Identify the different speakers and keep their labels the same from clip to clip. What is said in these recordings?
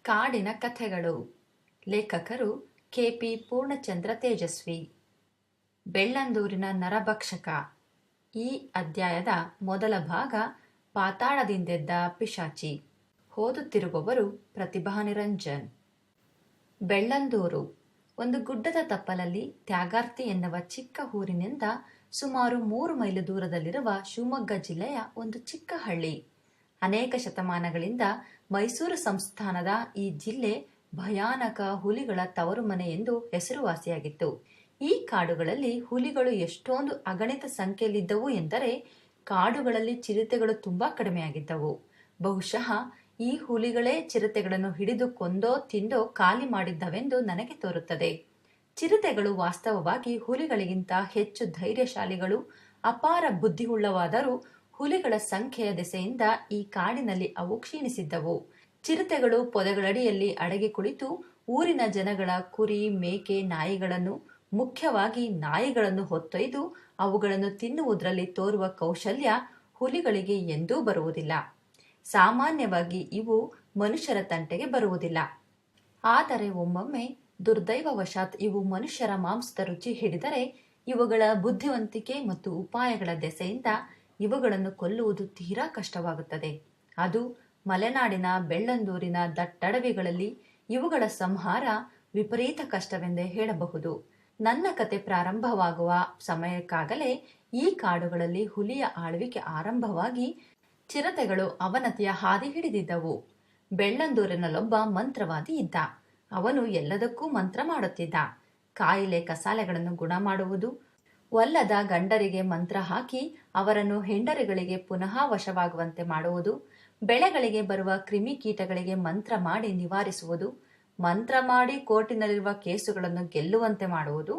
Speaker 1: ಕಾಡಿನ ಕಥೆಗಳು. ಲೇಖಕರು ಕೆ.ಪಿ. ಪೂರ್ಣಚಂದ್ರ ತೇಜಸ್ವಿ. ಬೆಳ್ಳಂದೂರಿನ ನರಭಕ್ಷಕ. ಈ ಅಧ್ಯಾಯದ ಮೊದಲ ಭಾಗ ಪಾತಾಳದಿಂದೆದ್ದ ಪಿಶಾಚಿ. ಓದುತ್ತಿರುವವರು ಪ್ರತಿಭಾ ನಿರಂಜನ್. ಬೆಳ್ಳಂದೂರು ಒಂದು ಗುಡ್ಡದ ತಪ್ಪಲಲ್ಲಿ ತ್ಯಾಗಾರ್ತಿ ಎನ್ನುವ ಚಿಕ್ಕ ಊರಿನಿಂದ ಸುಮಾರು 3 ಮೈಲು ದೂರದಲ್ಲಿರುವ ಶಿವಮೊಗ್ಗ ಜಿಲ್ಲೆಯ ಒಂದು ಚಿಕ್ಕ ಹಳ್ಳಿ. ಅನೇಕ ಶತಮಾನಗಳಿಂದ ಮೈಸೂರು ಸಂಸ್ಥಾನದ ಈ ಜಿಲ್ಲೆ ಭಯಾನಕ ಹುಲಿಗಳ ತವರು ಮನೆ ಎಂದು ಹೆಸರುವಾಸಿಯಾಗಿತ್ತು. ಈ ಕಾಡುಗಳಲ್ಲಿ ಹುಲಿಗಳು ಎಷ್ಟೊಂದು ಅಗಣಿತ ಸಂಖ್ಯೆಯಲ್ಲಿದ್ದವು ಎಂದರೆ ಕಾಡುಗಳಲ್ಲಿ ಚಿರತೆಗಳು ತುಂಬಾ ಕಡಿಮೆಯಾಗಿದ್ದವು. ಬಹುಶಃ ಈ ಹುಲಿಗಳೇ ಚಿರತೆಗಳನ್ನು ಹಿಡಿದು ಕೊಂದೋ ತಿಂದೋ ಖಾಲಿ ಮಾಡಿದ್ದವೆಂದು ನನಗೆ ತೋರುತ್ತದೆ. ಚಿರತೆಗಳು ವಾಸ್ತವವಾಗಿ ಹುಲಿಗಳಿಗಿಂತ ಹೆಚ್ಚು ಧೈರ್ಯಶಾಲಿಗಳು, ಅಪಾರ ಬುದ್ಧಿಯುಳ್ಳವಾದರೂ ಹುಲಿಗಳ ಸಂಖ್ಯೆಯ ದೆಸೆಯಿಂದ ಈ ಕಾಡಿನಲ್ಲಿ ಅವು ಕ್ಷೀಣಿಸಿದ್ದವು. ಚಿರತೆಗಳು ಪೊದೆಗಳಡಿಯಲ್ಲಿ ಅಡಗಿ ಕುಳಿತು ಊರಿನ ಜನಗಳ ಕುರಿ, ಮೇಕೆ, ನಾಯಿಗಳನ್ನು, ಮುಖ್ಯವಾಗಿ ನಾಯಿಗಳನ್ನು ಹೊತ್ತೊಯ್ದು ಅವುಗಳನ್ನು ತಿನ್ನುವುದರಲ್ಲಿ ತೋರುವ ಕೌಶಲ್ಯ ಹುಲಿಗಳಿಗೆ ಎಂದೂ ಬರುವುದಿಲ್ಲ. ಸಾಮಾನ್ಯವಾಗಿ ಇವು ಮನುಷ್ಯರ ತಂಟೆಗೆ ಬರುವುದಿಲ್ಲ. ಆದರೆ ಒಮ್ಮೊಮ್ಮೆ ದುರ್ದೈವವಶಾತ್ ಇವು ಮನುಷ್ಯರ ಮಾಂಸದ ರುಚಿ ಹಿಡಿದರೆ ಇವುಗಳ ಬುದ್ಧಿವಂತಿಕೆ ಮತ್ತು ಉಪಾಯಗಳ ದೆಸೆಯಿಂದ ಇವುಗಳನ್ನು ಕೊಲ್ಲುವುದು ತೀರಾ ಕಷ್ಟವಾಗುತ್ತದೆ. ಅದು ಮಲೆನಾಡಿನ ಬೆಳ್ಳಂದೂರಿನ ದಟ್ಟಡವಿಗಳಲ್ಲಿ ಇವುಗಳ ಸಂಹಾರ ವಿಪರೀತ ಕಷ್ಟವೆಂದೇ ಹೇಳಬಹುದು. ನನ್ನ ಕತೆ ಪ್ರಾರಂಭವಾಗುವ ಸಮಯಕ್ಕಾಗಲೇ ಈ ಕಾಡುಗಳಲ್ಲಿ ಹುಲಿಯ ಆಳ್ವಿಕೆ ಆರಂಭವಾಗಿ ಚಿರತೆಗಳು ಅವನತಿಯ ಹಾದಿ ಹಿಡಿದಿದ್ದವು. ಬೆಳ್ಳಂದೂರಿನಲ್ಲೊಬ್ಬ ಮಂತ್ರವಾದಿ ಇದ್ದ. ಅವನು ಎಲ್ಲದಕ್ಕೂ ಮಂತ್ರ ಮಾಡುತ್ತಿದ್ದ. ಕಾಯಿಲೆ ಕಸಾಲೆಗಳನ್ನು ಗುಣ ಮಾಡುವುದು, ಒಲ್ಲದ ಗಂಡರಿಗೆ ಮಂತ್ರ ಹಾಕಿ ಅವರನ್ನು ಹೆಂಡರಿಗಳಿಗೆ ಪುನಃ ವಶವಾಗುವಂತೆ ಮಾಡುವುದು, ಬೆಳೆಗಳಿಗೆ ಬರುವ ಕ್ರಿಮಿಕೀಟಗಳಿಗೆ ಮಂತ್ರ ಮಾಡಿ ನಿವಾರಿಸುವುದು, ಮಂತ್ರ ಮಾಡಿ ಕೋರ್ಟಿನಲ್ಲಿರುವ ಕೇಸುಗಳನ್ನು ಗೆಲ್ಲುವಂತೆ ಮಾಡುವುದು,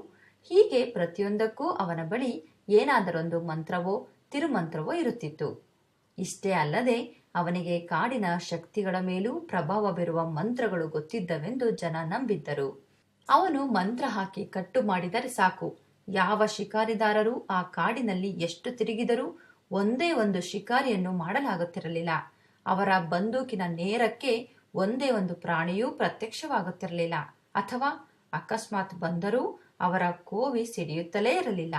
Speaker 1: ಹೀಗೆ ಪ್ರತಿಯೊಂದಕ್ಕೂ ಅವನ ಬಳಿ ಏನಾದರೊಂದು ಮಂತ್ರವೋ ತಿರುಮಂತ್ರವೋ ಇರುತ್ತಿತ್ತು. ಇಷ್ಟೇ ಅಲ್ಲದೆ ಅವನಿಗೆ ಕಾಡಿನ ಶಕ್ತಿಗಳ ಮೇಲೂ ಪ್ರಭಾವ ಬೀರುವ ಮಂತ್ರಗಳು ಗೊತ್ತಿದ್ದವೆಂದು ಜನ ನಂಬಿದ್ದರು. ಅವನು ಮಂತ್ರ ಹಾಕಿ ಕಟ್ಟು ಮಾಡಿದರೆ ಸಾಕು, ಯಾವ ಶಿಕಾರಿದಾರರೂ ಆ ಕಾಡಿನಲ್ಲಿ ಎಷ್ಟು ತಿರುಗಿದರೂ ಒಂದೇ ಒಂದು ಶಿಕಾರಿಯನ್ನು ಮಾಡಲಾಗುತ್ತಿರಲಿಲ್ಲ. ಅವರ ಬಂದೂಕಿನ ನೇರಕ್ಕೆ ಒಂದೇ ಒಂದು ಪ್ರಾಣಿಯೂ ಪ್ರತ್ಯಕ್ಷವಾಗುತ್ತಿರಲಿಲ್ಲ. ಅಥವಾ ಅಕಸ್ಮಾತ್ ಬಂದರೂ ಅವರ ಕೋವಿ ಸಿಡಿಯುತ್ತಲೇ ಇರಲಿಲ್ಲ.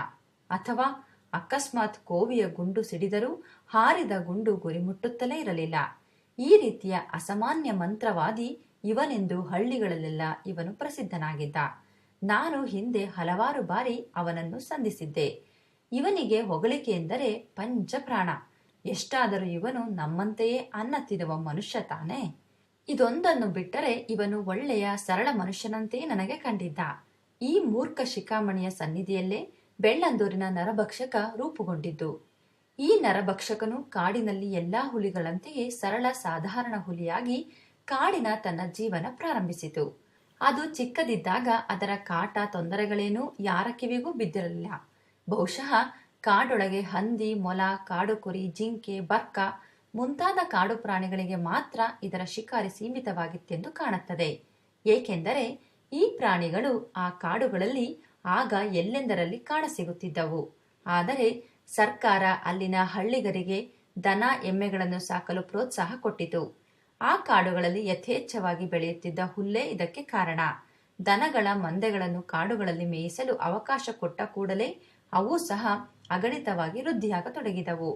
Speaker 1: ಅಥವಾ ಅಕಸ್ಮಾತ್ ಕೋವಿಯ ಗುಂಡು ಸಿಡಿದರೂ ಹಾರಿದ ಗುಂಡು ಗುರಿ ಮುಟ್ಟುತ್ತಲೇ ಇರಲಿಲ್ಲ. ಈ ರೀತಿಯ ಅಸಾಮಾನ್ಯ ಮಂತ್ರವಾದಿ ಇವನೆಂದು ಹಳ್ಳಿಗಳಲ್ಲೆಲ್ಲ ಇವನು ಪ್ರಸಿದ್ಧನಾಗಿದ್ದ. ನಾನು ಹಿಂದೆ ಹಲವಾರು ಬಾರಿ ಅವನನ್ನು ಸಂಧಿಸಿದ್ದೆ. ಇವನಿಗೆ ಹೊಗಳಿಕೆ ಎಂದರೆ ಪಂಚಪ್ರಾಣ. ಎಷ್ಟಾದರೂ ಇವನು ನಮ್ಮಂತೆಯೇ ಅನ್ನ ತಿನ್ನುವ ಮನುಷ್ಯ ತಾನೇ. ಇದೊಂದನ್ನು ಬಿಟ್ಟರೆ ಇವನು ಒಳ್ಳೆಯ ಸರಳ ಮನುಷ್ಯನಂತೆಯೇ ನನಗೆ ಕಂಡಿದ್ದ. ಈ ಮೂರ್ಖ ಶಿಖಾಮಣಿಯ ಸನ್ನಿಧಿಯಲ್ಲೇ ಬೆಳ್ಳಂದೂರಿನ ನರಭಕ್ಷಕ ರೂಪುಗೊಂಡಿದ್ದು. ಈ ನರಭಕ್ಷಕನು ಕಾಡಿನಲ್ಲಿ ಎಲ್ಲಾ ಹುಲಿಗಳಂತೆಯೇ ಸರಳ ಸಾಧಾರಣ ಹುಲಿಯಾಗಿ ಕಾಡಿನ ತನ್ನ ಜೀವನ ಪ್ರಾರಂಭಿಸಿತು. ಅದು ಚಿಕ್ಕದಿದ್ದಾಗ ಅದರ ಕಾಟ ತೊಂದರೆಗಳೇನೂ ಯಾರ ಕಿವಿಗೂ ಬಿದ್ದಿರಲಿಲ್ಲ. ಬಹುಶಃ ಕಾಡೊಳಗೆ ಹಂದಿ, ಮೊಲ, ಕಾಡು ಕುರಿ, ಜಿಂಕೆ, ಬರ್ಕ ಮುಂತಾದ ಕಾಡು ಪ್ರಾಣಿಗಳಿಗೆ ಮಾತ್ರ ಇದರ ಶಿಕಾರಿ ಸೀಮಿತವಾಗಿತ್ತೆಂದು ಕಾಣುತ್ತದೆ. ಏಕೆಂದರೆ ಈ ಪ್ರಾಣಿಗಳು ಆ ಕಾಡುಗಳಲ್ಲಿ ಆಗ ಎಲ್ಲೆಂದರಲ್ಲಿ ಕಾಣಸಿಗುತ್ತಿದ್ದವು. ಆದರೆ ಸರ್ಕಾರ ಅಲ್ಲಿನ ಹಳ್ಳಿಗರಿಗೆ ದನ ಎಮ್ಮೆಗಳನ್ನು ಸಾಕಲು ಪ್ರೋತ್ಸಾಹ ಕೊಟ್ಟಿತು. ಆ ಕಾಡುಗಳಲ್ಲಿ ಯಥೇಚ್ಛವಾಗಿ ಬೆಳೆಯುತ್ತಿದ್ದ ಹುಲ್ಲೇ ಇದಕ್ಕೆ ಕಾರಣ. ದನಗಳ ಮಂದೆಗಳನ್ನು ಕಾಡುಗಳಲ್ಲಿ ಮೇಯಿಸಲು ಅವಕಾಶ ಕೊಟ್ಟ ಕೂಡಲೇ ಅವು ಸಹ ಅಗಣಿತವಾಗಿ ವೃದ್ಧಿಯಾಗತೊಡಗಿದವು.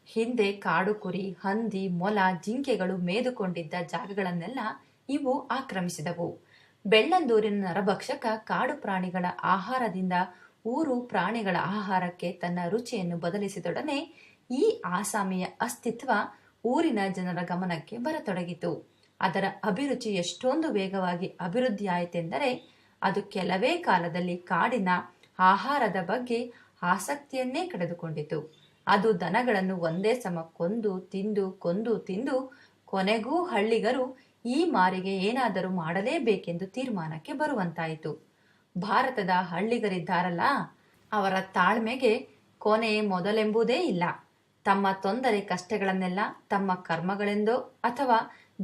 Speaker 1: ಹಿಂದೆ ಕಾಡು ಕುರಿ, ಹಂದಿ, ಮೊಲ, ಜಿಂಕೆಗಳು ಮೇದುಕೊಂಡಿದ್ದ ಜಾಗಗಳನ್ನೆಲ್ಲ ಇವು ಆಕ್ರಮಿಸಿದವು. ಬೆಳ್ಳಂದೂರಿನ ನರಭಕ್ಷಕ ಕಾಡು ಪ್ರಾಣಿಗಳ ಆಹಾರದಿಂದ ಊರು ಪ್ರಾಣಿಗಳ ಆಹಾರಕ್ಕೆ ತನ್ನ ರುಚಿಯನ್ನು ಬದಲಿಸಿದೊಡನೆ ಈ ಆಸಾಮಿಯ ಅಸ್ತಿತ್ವ ಊರಿನ ಜನರ ಗಮನಕ್ಕೆ ಬರತೊಡಗಿತು. ಅದರ ಅಭಿರುಚಿ ಎಷ್ಟೊಂದು ವೇಗವಾಗಿ ಅಭಿವೃದ್ಧಿಯಾಯಿತೆಂದರೆ ಅದು ಕೆಲವೇ ಕಾಲದಲ್ಲಿ ಕಾಡಿನ ಆಹಾರದ ಬಗ್ಗೆ ಆಸಕ್ತಿಯನ್ನೇ ಕಳೆದುಕೊಂಡಿತು. ಅದು ದನಗಳನ್ನು ಒಂದೇ ಸಮ ಕೊಂದು ತಿಂದು ಕೊನೆಗೂ ಹಳ್ಳಿಗರು ಈ ಮಾರಿಗೆ ಏನಾದರೂ ಮಾಡಲೇಬೇಕೆಂದು ತೀರ್ಮಾನಕ್ಕೆ ಬರುವಂತಾಯಿತು. ಭಾರತದ ಹಳ್ಳಿಗರಿದ್ದಾರಲ್ಲ, ಅವರ ತಾಳ್ಮೆಗೆ ಕೊನೆ ಮೊದಲೆಂಬುದೇ ಇಲ್ಲ. ತಮ್ಮ ತೊಂದರೆ ಕಷ್ಟಗಳನ್ನೆಲ್ಲ ತಮ್ಮ ಕರ್ಮಗಳೆಂದೋ ಅಥವಾ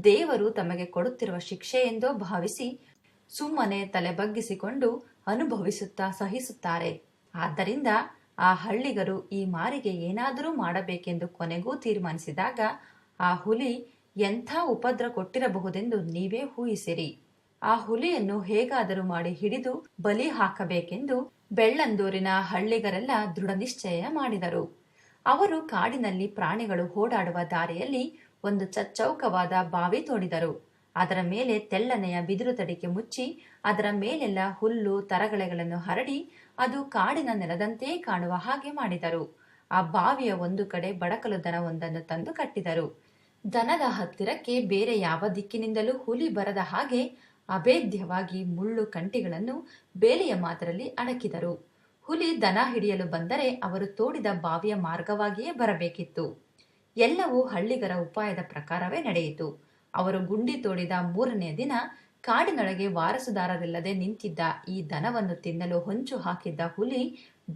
Speaker 1: ದೇವರು ತಮಗೆ ಕೊಡುತ್ತಿರುವ ಶಿಕ್ಷೆ ಎಂದೋ ಭಾವಿಸಿ ಸುಮ್ಮನೆ ತಲೆ ಬಗ್ಗಿಸಿಕೊಂಡು ಅನುಭವಿಸುತ್ತಾ ಸಹಿಸುತ್ತಾರೆ. ಆದ್ದರಿಂದ ಆ ಹಳ್ಳಿಗರು ಈ ಮಾರಿಗೆ ಏನಾದರೂ ಮಾಡಬೇಕೆಂದು ಕೊನೆಗೂ ತೀರ್ಮಾನಿಸಿದಾಗ ಆ ಹುಲಿ ಎಂಥ ಉಪದ್ರ ಕೊಟ್ಟಿರಬಹುದೆಂದು ನೀವೇ ಊಹಿಸಿರಿ. ಆ ಹುಲಿಯನ್ನು ಹೇಗಾದರೂ ಮಾಡಿ ಹಿಡಿದು ಬಲಿ ಹಾಕಬೇಕೆಂದು ಬೆಳ್ಳಂದೂರಿನ ಹಳ್ಳಿಗರೆಲ್ಲ ದೃಢ ನಿಶ್ಚಯ ಮಾಡಿದರು. ಅವರು ಕಾಡಿನಲ್ಲಿ ಪ್ರಾಣಿಗಳು ಓಡಾಡುವ ದಾರಿಯಲ್ಲಿ ಒಂದು ಚಚ್ಚೌಕವಾದ ಬಾವಿ ತೋಡಿದರು. ಅದರ ಮೇಲೆ ತೆಳ್ಳನೆಯ ಬಿದಿರು ತಡಿಕೆ ಮುಚ್ಚಿ ಅದರ ಮೇಲೆಲ್ಲ ಹುಲ್ಲು ತರಗಳೆಗಳನ್ನು ಹರಡಿ ಅದು ಕಾಡಿನ ನೆಲದಂತೆಯೇ ಕಾಣುವ ಹಾಗೆ ಮಾಡಿದರು. ಆ ಬಾವಿಯ ಒಂದು ಕಡೆ ಬಡಕಲು ದನವೊಂದನ್ನು ತಂದು ಕಟ್ಟಿದರು. ದನದ ಹತ್ತಿರಕ್ಕೆ ಬೇರೆ ಯಾವ ದಿಕ್ಕಿನಿಂದಲೂ ಹುಲಿ ಬರದ ಹಾಗೆ ಅಭೇದ್ಯವಾಗಿ ಮುಳ್ಳು ಕಂಟಿಗಳನ್ನು ಬೇಲಿಯ ಮಾದರಲ್ಲಿ ಅಡಕಿದರು. ಹುಲಿ ದನ ಹಿಡಿಯಲು ಬಂದರೆ ಅವರು ತೋಡಿದ ಬಾವಿಯ ಮಾರ್ಗವಾಗಿಯೇ ಬರಬೇಕಿತ್ತು. ಎಲ್ಲವೂ ಹಳ್ಳಿಗರ ಉಪಾಯದ ಪ್ರಕಾರವೇ ನಡೆಯಿತು. ಅವರು ಗುಂಡಿ ತೋಡಿದ 3ನೇ ದಿನ ಕಾಡಿನೊಳಗೆ ವಾರಸುದಾರರಿಲ್ಲದೆ ನಿಂತಿದ್ದ ಈ ದನವನ್ನು ತಿನ್ನಲು ಹೊಂಚು ಹಾಕಿದ್ದ ಹುಲಿ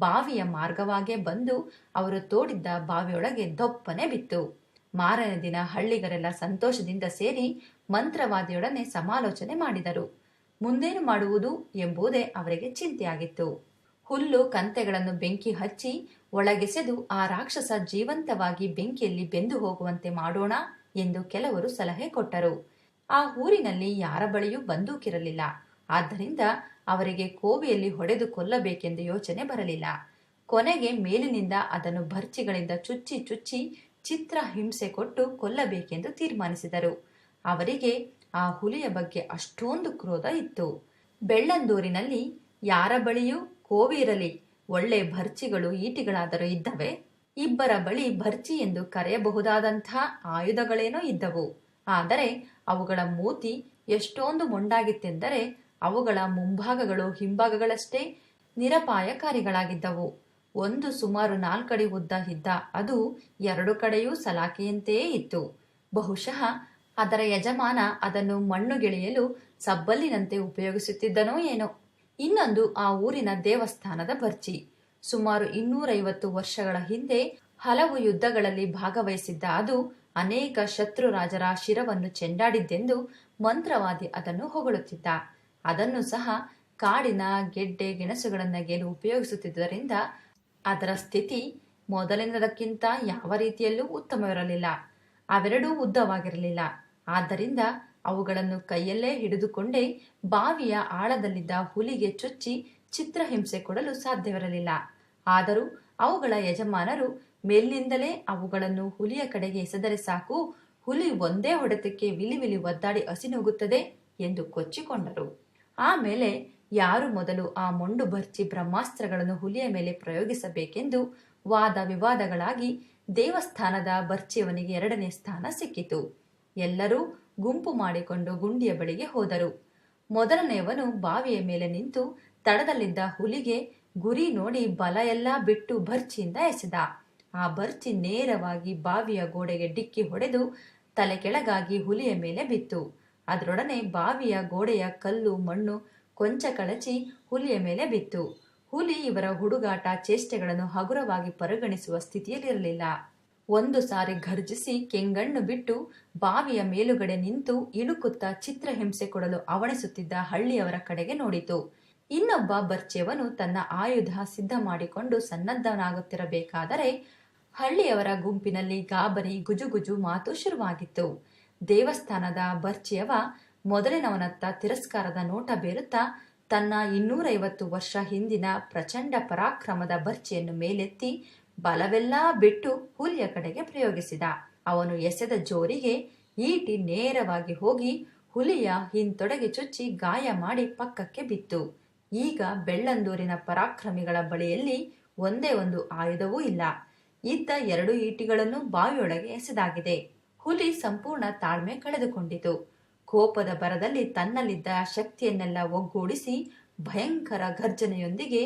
Speaker 1: ಬಾವಿಯ ಮಾರ್ಗವಾಗೇ ಬಂದು ಅವರು ತೋಡಿದ್ದ ಬಾವಿಯೊಳಗೆ ದೊಪ್ಪನೆ ಬಿತ್ತು. ಮಾರನೇ ದಿನ ಹಳ್ಳಿಗರೆಲ್ಲ ಸಂತೋಷದಿಂದ ಸೇರಿ ಮಂತ್ರವಾದಿಯೊಡನೆ ಸಮಾಲೋಚನೆ ಮಾಡಿದರು. ಮುಂದೇನು ಮಾಡುವುದು ಎಂಬುದೇ ಅವರಿಗೆ ಚಿಂತೆಯಾಗಿತ್ತು. ಹುಲ್ಲು ಕಂತೆಗಳನ್ನು ಬೆಂಕಿ ಹಚ್ಚಿ ಒಳಗೆಸೆದು ಆ ರಾಕ್ಷಸ ಜೀವಂತವಾಗಿ ಬೆಂಕಿಯಲ್ಲಿ ಬೆಂದು ಹೋಗುವಂತೆ ಮಾಡೋಣ ಎಂದು ಕೆಲವರು ಸಲಹೆ ಕೊಟ್ಟರು. ಆ ಊರಿನಲ್ಲಿ ಯಾರ ಬಳಿಯೂ ಬಂದೂಕಿರಲಿಲ್ಲ. ಆದ್ದರಿಂದ ಅವರಿಗೆ ಕೋವಿಯಲ್ಲಿ ಹೊಡೆದು ಕೊಲ್ಲಬೇಕೆಂದು ಯೋಚನೆ ಬರಲಿಲ್ಲ. ಕೊನೆಗೆ ಮೇಲಿನಿಂದ ಅದನ್ನು ಭರ್ಚಿಗಳಿಂದ ಚುಚ್ಚಿ ಚುಚ್ಚಿ ಚಿತ್ರ ಹಿಂಸೆ ಕೊಟ್ಟು ಕೊಲ್ಲಬೇಕೆಂದು ತೀರ್ಮಾನಿಸಿದರು. ಅವರಿಗೆ ಆ ಹುಲಿಯ ಬಗ್ಗೆ ಅಷ್ಟೊಂದು ಕ್ರೋಧ ಇತ್ತು. ಬೆಳ್ಳಂದೂರಿನಲ್ಲಿ ಯಾರ ಬಳಿಯೂ ಕೋವಿ ಇರಲಿ, ಒಳ್ಳೆ ಭರ್ಚಿಗಳು ಈಟಿಗಳಾದರೂ ಇದ್ದವೆ. ಇಬ್ಬರ ಬಳಿ ಭರ್ಚಿ ಎಂದು ಕರೆಯಬಹುದಾದಂಥ ಆಯುಧಗಳೇನೋ ಇದ್ದವು. ಆದರೆ ಅವುಗಳ ಮೂತಿ ಎಷ್ಟೊಂದು ಮೊಂಡಾಗಿತ್ತೆಂದರೆ ಅವುಗಳ ಮುಂಭಾಗಗಳು ಹಿಂಭಾಗಗಳಷ್ಟೇ ನಿರಪಾಯಕಾರಿಗಳಾಗಿದ್ದವು. ಒಂದು ಸುಮಾರು 4 ಅಡಿ ಉದ್ದ ಇದ್ದ ಅದು 2 ಕಡೆಯೂ ಸಲಾಕೆಯಂತೆಯೇ ಇತ್ತು. ಬಹುಶಃ ಅದರ ಯಜಮಾನ ಅದನ್ನು ಮಣ್ಣುಗೆಳೆಯಲು ಸಬ್ಬಲ್ಲಿನಂತೆ ಉಪಯೋಗಿಸುತ್ತಿದ್ದನೋ ಏನೋ. ಇನ್ನೊಂದು ಆ ಊರಿನ ದೇವಸ್ಥಾನದ ಭರ್ಚಿ. ಸುಮಾರು 250 ವರ್ಷಗಳ ಹಿಂದೆ ಹಲವು ಯುದ್ಧಗಳಲ್ಲಿ ಭಾಗವಹಿಸಿದ್ದ ಅದು ಅನೇಕ ಶತ್ರು ರಾಜರ ಶಿರವನ್ನು ಚೆಂಡಾಡಿದ್ದೆಂದು ಮಂತ್ರವಾದಿ ಅದನ್ನು ಹೊಗಳುತ್ತಿದ್ದ. ಅದನ್ನು ಸಹ ಕಾಡಿನ ಗೆಡ್ಡೆ ಗೆಣಸುಗಳನ್ನ ಗೆಲು ಉಪಯೋಗಿಸುತ್ತಿದ್ದರಿಂದ ಅದರ ಸ್ಥಿತಿ ಮೊದಲಿನದಕ್ಕಿಂತ ಯಾವ ರೀತಿಯಲ್ಲೂ ಉತ್ತಮವಿರಲಿಲ್ಲ. ಅವೆರಡೂ ಉದ್ದವಾಗಿರಲಿಲ್ಲ. ಆದ್ದರಿಂದ ಅವುಗಳನ್ನು ಕೈಯಲ್ಲೇ ಹಿಡಿದುಕೊಂಡೇ ಬಾವಿಯ ಆಳದಲ್ಲಿದ್ದ ಹುಲಿಗೆ ಚುಚ್ಚಿ ಚಿತ್ರಹಿಂಸೆ ಕೊಡಲು ಸಾಧ್ಯವಿರಲಿಲ್ಲ. ಆದರೂ ಅವುಗಳ ಯಜಮಾನರು ಮೇಲಿನಿಂದಲೇ ಅವುಗಳನ್ನು ಹುಲಿಯ ಕಡೆಗೆ ಎಸೆದರೆ ಸಾಕು, ಹುಲಿ ಒಂದೇ ಹೊಡೆತಕ್ಕೆ ವಿಲಿ ಒದ್ದಾಡಿ ಹಸಿನುಗುತ್ತದೆ ಎಂದು ಕೊಚ್ಚಿಕೊಂಡರು. ಆಮೇಲೆ ಯಾರು ಮೊದಲು ಆ ಮೊಂಡು ಭರ್ಚಿ ಬ್ರಹ್ಮಾಸ್ತ್ರಗಳನ್ನು ಹುಲಿಯ ಮೇಲೆ ಪ್ರಯೋಗಿಸಬೇಕೆಂದು ವಾದ ವಿವಾದಗಳಾಗಿ ದೇವಸ್ಥಾನದ ಭರ್ಚಿಯವನಿಗೆ 2ನೇ ಸ್ಥಾನ ಸಿಕ್ಕಿತು. ಎಲ್ಲರೂ ಗುಂಪು ಮಾಡಿಕೊಂಡು ಗುಂಡಿಯ ಬಳಿಗೆ ಹೋದರು. ಮೊದಲನೆಯವನು ಬಾವಿಯ ಮೇಲೆ ನಿಂತು ತಡದಲ್ಲಿದ್ದ ಹುಲಿಗೆ ಗುರಿ ನೋಡಿ ಬಲ ಎಲ್ಲ ಬಿಟ್ಟು ಭರ್ಚಿಯಿಂದ ಎಸೆದ. ಆ ಭರ್ಚಿ ನೇರವಾಗಿ ಬಾವಿಯ ಗೋಡೆಗೆ ಡಿಕ್ಕಿ ಹೊಡೆದು ತಲೆ ಕೆಳಗಾಗಿ ಹುಲಿಯ ಮೇಲೆ ಬಿತ್ತು. ಅದರೊಡನೆ ಬಾವಿಯ ಗೋಡೆಯ ಕಲ್ಲು ಮಣ್ಣು ಕೊಂಚ ಕಳಚಿ ಹುಲಿಯ ಮೇಲೆ ಬಿತ್ತು. ಹುಲಿ ಇವರ ಹುಡುಗಾಟ ಚೇಷ್ಟೆಗಳನ್ನು ಹಗುರವಾಗಿ ಪರಿಗಣಿಸುವ ಸ್ಥಿತಿಯಲ್ಲಿರಲಿಲ್ಲ. ಒಂದು ಸಾರಿ ಘರ್ಜಿಸಿ ಕೆಂಗಣ್ಣು ಬಿಟ್ಟು ಬಾವಿಯ ಮೇಲುಗಡೆ ನಿಂತು ಇಣುಕುತ್ತಾ ಚಿತ್ರಹಿಂಸೆ ಕೊಡಲು ಅವಣಿಸುತ್ತಿದ್ದ ಹಳ್ಳಿಯವರ ಕಡೆಗೆ ನೋಡಿತು. ಇನ್ನೊಬ್ಬ ಭರ್ಚಿಯವನು ತನ್ನ ಆಯುಧ ಸಿದ್ಧ ಮಾಡಿಕೊಂಡು ಸನ್ನದ್ಧನಾಗುತ್ತಿರಬೇಕಾದರೆ ಹಳ್ಳಿಯವರ ಗುಂಪಿನಲ್ಲಿ ಗಾಬರಿ ಗುಜುಗುಜು ಮಾತು ಶುರುವಾಗಿತ್ತು. ದೇವಸ್ಥಾನದ ಭರ್ಚಿಯವ ಮೊದಲಿನವನತ್ತ ತಿರಸ್ಕಾರದ ನೋಟ ಬೀರುತ್ತಾ ತನ್ನ 250 ವರ್ಷ ಹಿಂದಿನ ಪ್ರಚಂಡ ಪರಾಕ್ರಮದ ಭರ್ಚಿಯನ್ನು ಮೇಲೆತ್ತಿ ಬಲವೆಲ್ಲಾ ಬಿಟ್ಟು ಹುಲಿಯ ಕಡೆಗೆ ಪ್ರಯೋಗಿಸಿದ. ಅವನು ಎಸೆದ ಜೋರಿಗೆ ಈಟಿ ನೇರವಾಗಿ ಹೋಗಿ ಹುಲಿಯ ಹಿಂತೊಡೆಗೆ ಚುಚ್ಚಿ ಗಾಯ ಮಾಡಿ ಪಕ್ಕಕ್ಕೆ ಬಿತ್ತು. ಈಗ ಬೆಳ್ಳಂದೂರಿನ ಪರಾಕ್ರಮಿಗಳ ಬಳಿಯಲ್ಲಿ ಒಂದೇ ಒಂದು ಆಯುಧವೂ ಇಲ್ಲ. ಇದ್ದ 2 ಈಟಿಗಳನ್ನು ಬಾವಿಯೊಳಗೆ ಎಸೆದಾಗಿದೆ. ಹುಲಿ ಸಂಪೂರ್ಣ ತಾಳ್ಮೆ ಕಳೆದುಕೊಂಡಿತು. ಕೋಪದ ಭರದಲ್ಲಿ ತನ್ನಲ್ಲಿದ್ದ ಶಕ್ತಿಯನ್ನೆಲ್ಲ ಒಗ್ಗೂಡಿಸಿ ಭಯಂಕರ ಗರ್ಜನೆಯೊಂದಿಗೆ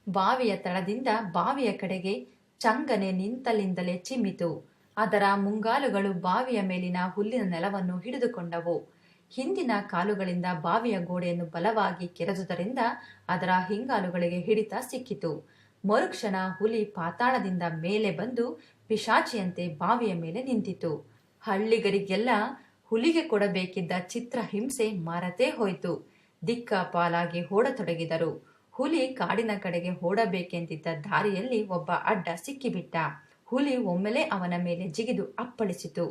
Speaker 1: ಬಾವಿಯ ತಳದಿಂದ ಬಾವಿಯ ಕಡೆಗೆ ಚಂಗನೆ ನಿಂತಲ್ಲಿಂದಲೇ ಚಿಮ್ಮಿತು. ಅದರ ಮುಂಗಾಲುಗಳು ಬಾವಿಯ ಮೇಲಿನ ಹುಲ್ಲಿನ ನೆಲವನ್ನು ಹಿಡಿದುಕೊಂಡವು. ಹಿಂದಿನ ಕಾಲುಗಳಿಂದ ಬಾವಿಯ ಗೋಡೆಯನ್ನು ಬಲವಾಗಿ ಕೆರೆದುದರಿಂದ ಅದರ ಹಿಂಗಾಲುಗಳಿಗೆ ಹಿಡಿತ ಸಿಕ್ಕಿತು. ಮರುಕ್ಷಣ ಹುಲಿ ಪಾತಾಳದಿಂದ ಮೇಲೆ ಬಂದು ಪಿಶಾಚಿಯಂತೆ ಬಾವಿಯ ಮೇಲೆ ನಿಂತಿತು. ಹಳ್ಳಿಗರಿಗೆಲ್ಲ ಹುಲಿಗೆ ಕೊಡಬೇಕಿದ್ದ ಚಿತ್ರಹಿಂಸೆ ಮರೆತೇ ಹೋಯಿತು. ದಿಕ್ಕಾಪಾಲಾಗಿ ಓಡತೊಡಗಿದರು. ಹುಲಿ ಕಾಡಿನ ಕಡೆಗೆ ಓಡಬೇಕೆಂದಿದ್ದ ದಾರಿಯಲ್ಲಿ ಒಬ್ಬ ಅಡ್ಡ ಸಿಕ್ಕಿಬಿಟ್ಟ. ಹುಲಿ ಒಮ್ಮೆಲೆ ಅವನ ಮೇಲೆ ಜಿಗಿದು ಅಪ್ಪಳಿಸಿತು.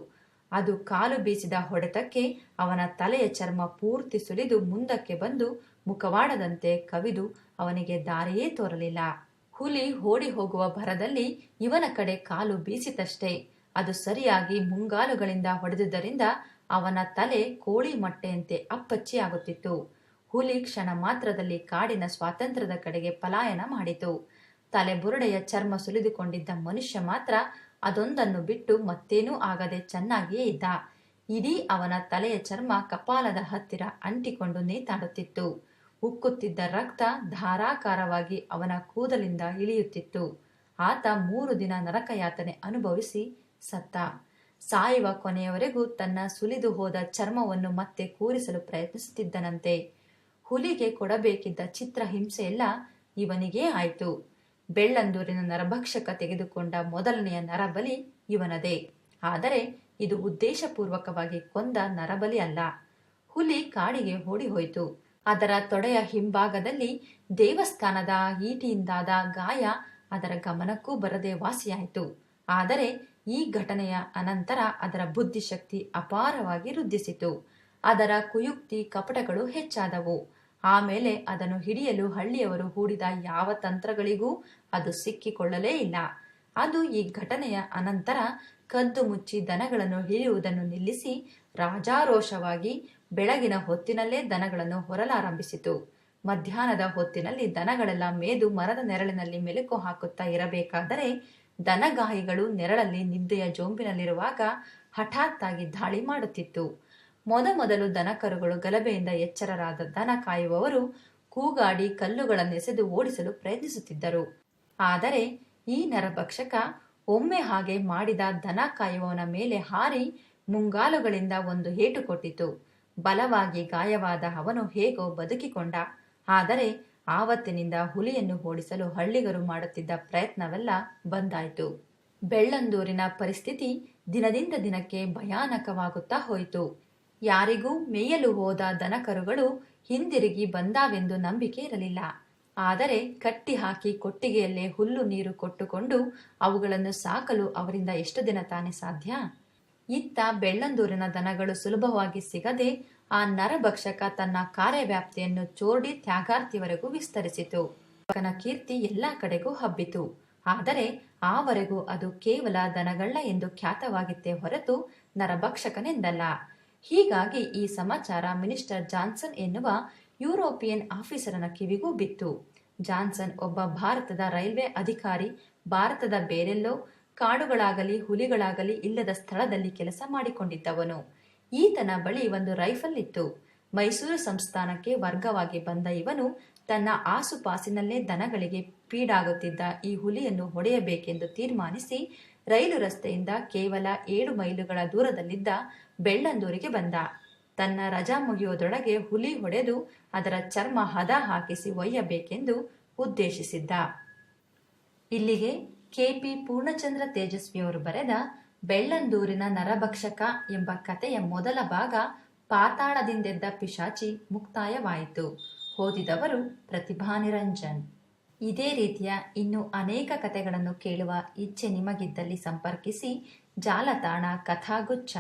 Speaker 1: ಅದು ಕಾಲು ಬೀಸಿದ ಹೊಡೆತಕ್ಕೆ ಅವನ ತಲೆಯ ಚರ್ಮ ಪೂರ್ತಿ ಸುಲಿದು ಮುಂದಕ್ಕೆ ಬಂದು ಮುಖವಾಡದಂತೆ ಕವಿದು ಅವನಿಗೆ ದಾರಿಯೇ ತೋರಲಿಲ್ಲ. ಹುಲಿ ಓಡಿ ಹೋಗುವ ಭರದಲ್ಲಿ ಇವನ ಕಡೆ ಕಾಲು ಬೀಸಿತಷ್ಟೇ ಅದು ಸರಿಯಾಗಿ ಮುಂಗಾಲುಗಳಿಂದ ಹೊಡೆದುದರಿಂದ ಅವನ ತಲೆ ಕೋಳಿ ಮೊಟ್ಟೆಯಂತೆ ಅಪ್ಪಚ್ಚಿಯಾಗುತ್ತಿತ್ತು. ಹುಲಿ ಕ್ಷಣ ಮಾತ್ರದಲ್ಲಿ ಕಾಡಿನ ಸ್ವಾತಂತ್ರ್ಯದ ಕಡೆಗೆ ಪಲಾಯನ ಮಾಡಿತು. ತಲೆಬುರುಡೆಯ ಚರ್ಮ ಸುಲಿದುಕೊಂಡಿದ್ದ ಮನುಷ್ಯ ಮಾತ್ರ ಅದೊಂದನ್ನು ಬಿಟ್ಟು ಮತ್ತೇನೂ ಆಗದೆ ಚೆನ್ನಾಗಿಯೇ ಇದ್ದ. ಇಡೀ ಅವನ ತಲೆಯ ಚರ್ಮ ಕಪಾಲದ ಹತ್ತಿರ ಅಂಟಿಕೊಂಡು ನೇತಾಡುತ್ತಿತ್ತು. ಉಕ್ಕುತ್ತಿದ್ದ ರಕ್ತ ಧಾರಾಕಾರವಾಗಿ ಅವನ ಕೂದಲಿಂದ ಇಳಿಯುತ್ತಿತ್ತು. ಆತ 3 ದಿನ ನರಕಯಾತನೆ ಅನುಭವಿಸಿ ಸತ್ತ. ಸಾಯುವ ಕೊನೆಯವರೆಗೂ ತನ್ನ ಸುಲಿದು ಹೋದ ಚರ್ಮವನ್ನು ಮತ್ತೆ ಕೂರಿಸಲು ಪ್ರಯತ್ನಿಸುತ್ತಿದ್ದನಂತೆ. ಹುಲಿಗೆ ಕೊಡಬೇಕಿದ್ದ ಚಿತ್ರಹಿಂಸೆಯೆಲ್ಲ ಇವನಿಗೇ ಆಯಿತು. ಬೆಳ್ಳಂದೂರಿನ ನರಭಕ್ಷಕ ತೆಗೆದುಕೊಂಡ ಮೊದಲನೆಯ ನರಬಲಿ ಇವನದೇ. ಆದರೆ ಇದು ಉದ್ದೇಶಪೂರ್ವಕವಾಗಿ ಕೊಂದ ನರಬಲಿ ಅಲ್ಲ. ಹುಲಿ ಕಾಡಿಗೆ ಓಡಿ ಹೋಯಿತು. ಅದರ ತೊಡೆಯ ಹಿಂಭಾಗದಲ್ಲಿ ದೇವಸ್ಥಾನದ ಈಟಿಯಿಂದಾದ ಗಾಯ ಅದರ ಗಮನಕ್ಕೂ ಬರದೆ ವಾಸಿಯಾಯಿತು. ಆದರೆ ಈ ಘಟನೆಯ ಅನಂತರ ಅದರ ಬುದ್ಧಿಶಕ್ತಿ ಅಪಾರವಾಗಿ ವೃದ್ಧಿಸಿತು. ಅದರ ಕುಯುಕ್ತಿ ಕಪಟಗಳು ಹೆಚ್ಚಾದವು. ಆಮೇಲೆ ಅದನ್ನು ಹಿಡಿಯಲು ಹಳ್ಳಿಯವರು ಹೂಡಿದ ಯಾವ ತಂತ್ರಗಳಿಗೂ ಅದು ಸಿಕ್ಕಿಕೊಳ್ಳಲೇ ಇಲ್ಲ. ಅದು ಈ ಘಟನೆಯ ಅನಂತರ ಕದ್ದು ಮುಚ್ಚಿ ದನಗಳನ್ನು ಹಿಡಿಯುವುದನ್ನು ನಿಲ್ಲಿಸಿ ರಾಜಾರೋಷವಾಗಿ ಬೆಳಗಿನ ಹೊತ್ತಿನಲ್ಲೇ ದನಗಳನ್ನು ಹೊರಲಾರಂಭಿಸಿತು. ಮಧ್ಯಾಹ್ನದ ಹೊತ್ತಿನಲ್ಲಿ ದನಗಳೆಲ್ಲ ಮೇದು ಮರದ ನೆರಳಿನಲ್ಲಿ ಮೆಲುಕು ಹಾಕುತ್ತಾ ಇರಬೇಕಾದರೆ ದನಗಾಹಿಗಳು ನೆರಳಲ್ಲಿ ನಿದ್ದೆಯ ಜೋಂಬಿನಲ್ಲಿರುವಾಗ ಹಠಾತ್ತಾಗಿ ದಾಳಿ ಮಾಡುತ್ತಿತ್ತು. ಮೊದಲು ದನಕರುಗಳು ಗಲಭೆಯಿಂದ ಎಚ್ಚರರಾದ ದನ ಕಾಯುವವರು ಕೂಗಾಡಿ ಕಲ್ಲುಗಳನ್ನೆಸೆದು ಓಡಿಸಲು ಪ್ರಯತ್ನಿಸುತ್ತಿದ್ದರು. ಆದರೆ ಈ ನರಭಕ್ಷಕ ಒಮ್ಮೆ ಹಾಗೆ ಮಾಡಿದ ದನ ಕಾಯುವವನ ಮೇಲೆ ಹಾರಿ ಮುಂಗಾಲುಗಳಿಂದ ಒಂದು ಏಟು ಕೊಟ್ಟಿತು. ಬಲವಾಗಿ ಗಾಯವಾದ ಅವನು ಹೇಗೋ ಬದುಕಿಕೊಂಡ. ಆದರೆ ಆವತ್ತಿನಿಂದ ಹುಲಿಯನ್ನು ಓಡಿಸಲು ಹಳ್ಳಿಗರು ಮಾಡುತ್ತಿದ್ದ ಪ್ರಯತ್ನವೆಲ್ಲ ಬಂದಾಯಿತು. ಬೆಳ್ಳಂದೂರಿನ ಪರಿಸ್ಥಿತಿ ದಿನದಿಂದ ದಿನಕ್ಕೆ ಭಯಾನಕವಾಗುತ್ತಾ ಹೋಯಿತು. ಯಾರಿಗೂ ಮೇಯಲು ಹೋದ ದನಕರುಗಳು ಹಿಂದಿರುಗಿ ಬಂದಾವೆಂದು ನಂಬಿಕೆ ಇರಲಿಲ್ಲ. ಆದರೆ ಕಟ್ಟಿ ಹಾಕಿ ಕೊಟ್ಟಿಗೆಯಲ್ಲೇ ಹುಲ್ಲು ನೀರು ಕೊಟ್ಟುಕೊಂಡು ಅವುಗಳನ್ನು ಸಾಕಲು ಅವರಿಂದ ಎಷ್ಟು ದಿನ ತಾನೇ ಸಾಧ್ಯ? ಇತ್ತ ಬೆಳ್ಳಂದೂರಿನ ದನಗಳು ಸುಲಭವಾಗಿ ಸಿಗದೆ ಆ ನರಭಕ್ಷಕ ತನ್ನ ಕಾರ್ಯವ್ಯಾಪ್ತಿಯನ್ನು ಚೋರ್ಡಿ ತ್ಯಾಗಾರ್ತಿವರೆಗೂ ವಿಸ್ತರಿಸಿತು. ಅವನ ಕೀರ್ತಿ ಎಲ್ಲಾ ಕಡೆಗೂ ಹಬ್ಬಿತು. ಆದರೆ ಆವರೆಗೂ ಅದು ಕೇವಲ ದನಗಳ್ಳ ಎಂದು ಖ್ಯಾತವಾಗಿತ್ತೇ ಹೊರತು ನರಭಕ್ಷಕನೆಂದಲ್ಲ. ಹೀಗಾಗಿ ಈ ಸಮಾಚಾರ ಮಿನಿಸ್ಟರ್ ಜಾನ್ಸನ್ ಎನ್ನುವ ಯುರೋಪಿಯನ್ ಆಫೀಸರನ ಕಿವಿಗೂ ಬಿತ್ತು. ಜಾನ್ಸನ್ ಒಬ್ಬ ಭಾರತದ ರೈಲ್ವೆ ಅಧಿಕಾರಿ. ಭಾರತದ ಬೇರೆಲ್ಲೋ ಕಾಡುಗಳಾಗಲಿ ಹುಲಿಗಳಾಗಲಿ ಇಲ್ಲದ ಸ್ಥಳದಲ್ಲಿ ಕೆಲಸ ಮಾಡಿಕೊಂಡಿದ್ದವನು. ಈತನ ಬಳಿ ಒಂದು ರೈಫಲ್ ಇತ್ತು. ಮೈಸೂರು ಸಂಸ್ಥಾನಕ್ಕೆ ವರ್ಗವಾಗಿ ಬಂದ ಇವನು ತನ್ನ ಆಸುಪಾಸಿನಲ್ಲೇ ದನಗಳಿಗೆ ಪೀಡಾಗುತ್ತಿದ್ದ ಈ ಹುಲಿಯನ್ನು ಹೊಡೆಯಬೇಕೆಂದು ತೀರ್ಮಾನಿಸಿ ರೈಲು ರಸ್ತೆಯಿಂದ ಕೇವಲ 7 ಮೈಲುಗಳ ದೂರದಲ್ಲಿದ್ದ ಬೆಳ್ಳಂದೂರಿಗೆ ಬಂದ. ತನ್ನ ರಜಾ ಮುಗಿಯೋದರೊಳಗೆ ಹುಲಿ ಹೊಡೆದು ಅದರ ಚರ್ಮ ಹದ ಹಾಕಿಸಿ ಒಯ್ಯಬೇಕೆಂದು ಉದ್ದೇಶಿಸಿದ್ದ. ಇಲ್ಲಿಗೆ ಕೆ.ಪಿ. ಪೂರ್ಣಚಂದ್ರ ತೇಜಸ್ವಿಯವರು ಬರೆದ ಬೆಳ್ಳಂದೂರಿನ ನರಭಕ್ಷಕ ಎಂಬ ಕಥೆಯ ಮೊದಲ ಭಾಗ ಪಾತಾಳದಿಂದೆದ್ದ ಪಿಶಾಚಿ ಮುಕ್ತಾಯವಾಯಿತು. ಓದಿದವರು ಪ್ರತಿಭಾ ನಿರಂಜನ್. ಇದೇ ರೀತಿಯ ಇನ್ನು ಅನೇಕ ಕಥೆಗಳನ್ನು ಕೇಳುವ ಇಚ್ಛೆ ನಿಮಗಿದ್ದಲ್ಲಿ ಸಂಪರ್ಕಿಸಿ. ಜಾಲತಾಣ ಕಥಾಗುಚ್ಛ.